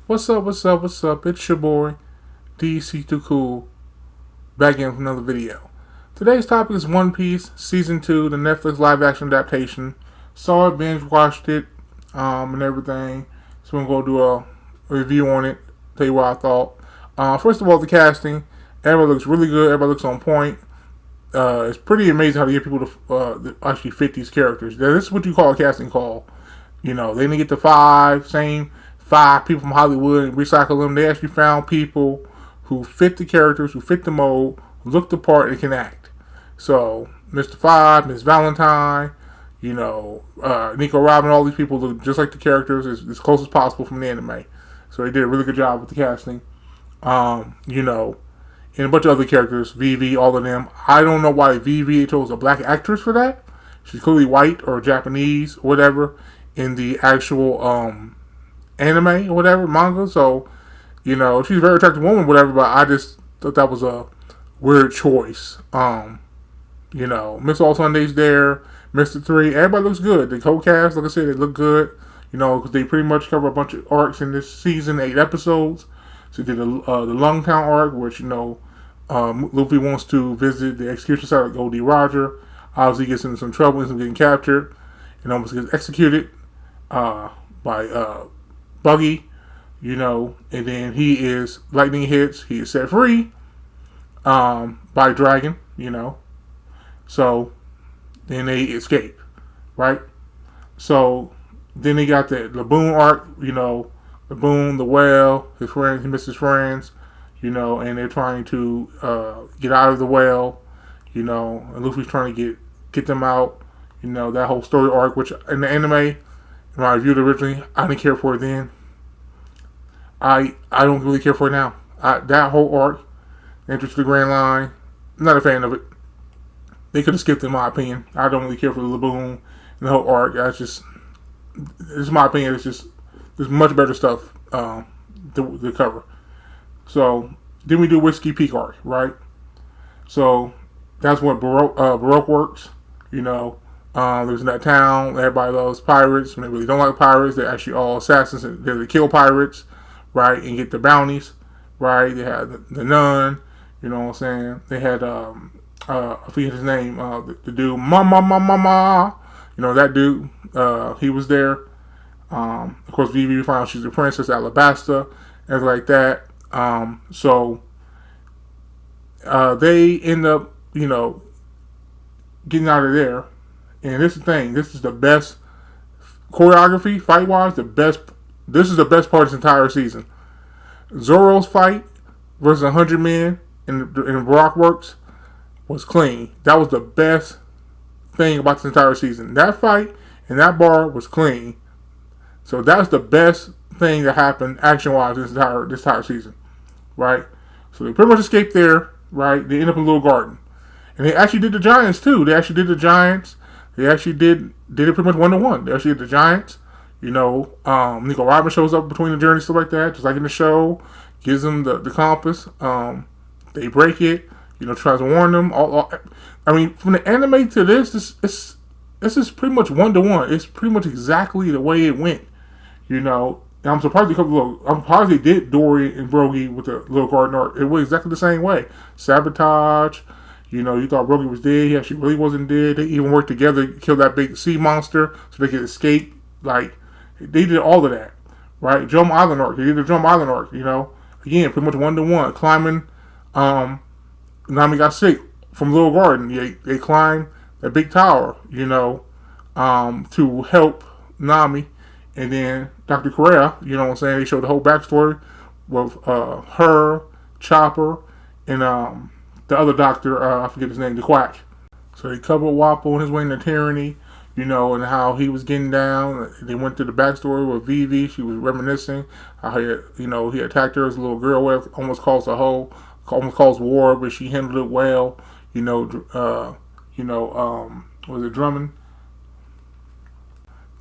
What's up, what's up, what's up? It's your boy, DC Too Cool, back again with another video. Today's topic is One Piece, Season 2, the Netflix live-action adaptation. Saw it, binge-watched it, and everything. So I'm going to go do a review on it, tell you what I thought. First of all, the casting. Everybody looks really good, everybody looks on point. It's pretty amazing how they get people to actually fit these characters. Now, this is what you call a casting call. You know, they didn't get the same five people from Hollywood and recycle them. They actually found people who fit the characters, who fit the mold, who look the part, and can act. So, Mr. Five, Miss Valentine, Nico Robin, all these people look just like the characters, as close as possible from the anime. So they did a really good job with the casting. And a bunch of other characters, Vivi, all of them. I don't know why Vivi chose a black actress for that. She's clearly white or Japanese or whatever in the actual anime or whatever, manga. So, she's a very attractive woman, whatever, but I just thought that was a weird choice. Miss All Sunday's there, Mr. 3, everybody looks good. The co-cast, like I said, they look good, because they pretty much cover a bunch of arcs in this season, 8 episodes. So they did the Lungtown arc, which, Luffy wants to visit the execution site of Goldie Roger. Obviously, he gets into some trouble, ends up getting captured, and almost gets executed by Buggy, and then lightning hits, he is set free by Dragon, so then they escape, right? So then they got the Laboon arc, Laboon, the whale, his friends, he missed his friends, and they're trying to get out of the whale, and Luffy's trying to get them out, that whole story arc, which in the anime, when I reviewed it originally, I didn't care for it then. I don't really care for it now. That whole arc, Entrance to the Grand Line, I'm not a fan of it. They could have skipped it, in my opinion. I don't really care for the Laboon and the whole arc. This is my opinion. There's much better stuff to cover. So then we do Whiskey Peak arc, right? So that's what Baroque works. There's in that town, everybody loves pirates. They really don't like pirates. They're actually all assassins. They kill pirates, right, and get the bounties, right? They had the nun, you know what I'm saying? They had, I forget his name, the dude, Mama, that dude, he was there. Of course, Vivi found out she's a princess, Alabasta, and like that. So they end up, getting out of there. And this is the thing. This is the best choreography, fight-wise. This is the best part of this entire season. Zoro's fight versus 100 men in Baroque Works was clean. That was the best thing about this entire season. That fight and that bar was clean. So that's the best thing that happened action-wise this entire season, right? So they pretty much escaped there, right? They end up in Little Garden. And they actually did the Giants, too. They actually did the Giants. They actually did it pretty much 1-to-1. They actually did the Giants. Nico Robin shows up between the journeys, stuff like that, just like in the show. Gives them the compass. They break it. Tries to warn them. From the anime to this is pretty much 1-to-1. It's pretty much exactly the way it went. And I'm surprised they did Dory and Brogy with the Little Garden arc. It was exactly the same way. Sabotage. You thought Brogy was dead. He actually really wasn't dead. They even worked together to kill that big sea monster so they could escape. Like, they did all of that, right? Drum Island arc. They did the Drum Island arc, Again, pretty much 1-to-1. Climbing, Nami got sick from Little Garden. They climbed that big tower, to help Nami. And then Dr. Correa, they showed the whole backstory with her, Chopper, and the other doctor, I forget his name, the Quack. So they covered Wappo on his way into Tyranny, and how he was getting down. They went through the backstory with Vivi. She was reminiscing how he attacked her as a little girl, almost caused almost caused war, but she handled it well. Was it Drummond?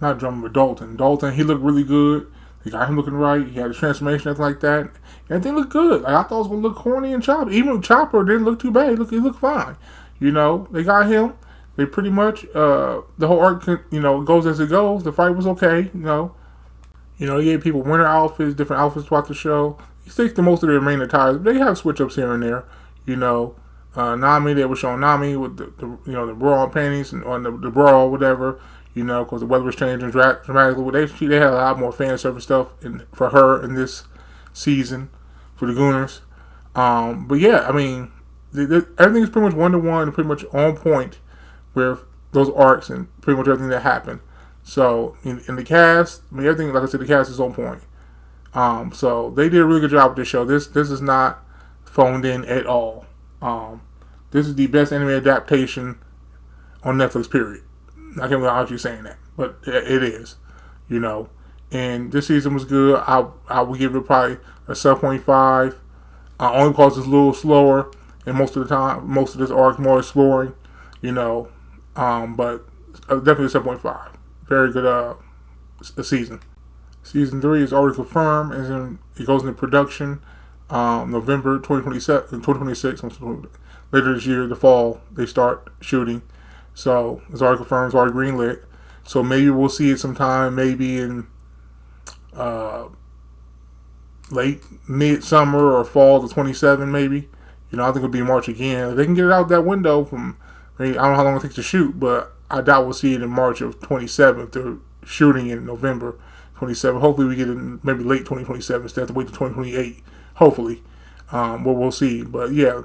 Not Drummond, but Dalton. Dalton, he looked really good. They got him looking right. He had a transformation, everything like that. And they looked good. I thought it was going to look corny and choppy. Even Chopper didn't look too bad. He looked fine. They got him. They pretty much, the whole arc, goes as it goes. The fight was okay, You know, he gave people winter outfits, different outfits throughout the show. He sticks to most of their main attires. They have switch ups here and there. You know, Nami, they were showing Nami with the bra and panties and on the bra or whatever. You know, because the weather was changing dramatically. They had a lot more fan service stuff for her in this season for the Gooners. But yeah, I mean, everything is pretty much 1-to-1 and pretty much on point with those arcs and pretty much everything that happened. So in the cast, I mean, everything, like I said, the cast is on point. So they did a really good job with this show. This is not phoned in at all. This is the best anime adaptation on Netflix, period. I can't believe I'm actually saying that, but it is, you know. And this season was good. I would give it probably a 7.5. Only because it's a little slower, and most of the time, most of this arc more exploring, you know. But definitely a 7.5. Very good season. Season 3 is already confirmed, and it goes into production November 2026. Later this year, the fall, they start shooting. So it's already confirmed, it's already greenlit. So maybe we'll see it sometime, maybe in late mid-summer or fall to 27, maybe. You know, I think it'll be March again. If they can get it out that window from, I don't know how long it takes to shoot, but I doubt we'll see it in March of 27 if they're shooting in November 27. Hopefully we get it in maybe late 2027 instead of to wait to 2028. Hopefully. We'll see. But yeah,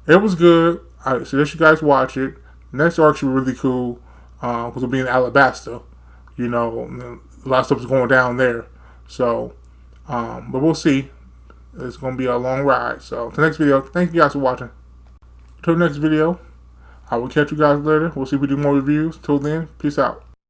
it was good. I suggest you guys watch it. Next arc should be really cool because it'll be in Alabasta. You know, a lot of stuff is going down there. So, but we'll see. It's going to be a long ride. So, the next video, thank you guys for watching. Till the next video, I will catch you guys later. We'll see if we do more reviews. Till then, peace out.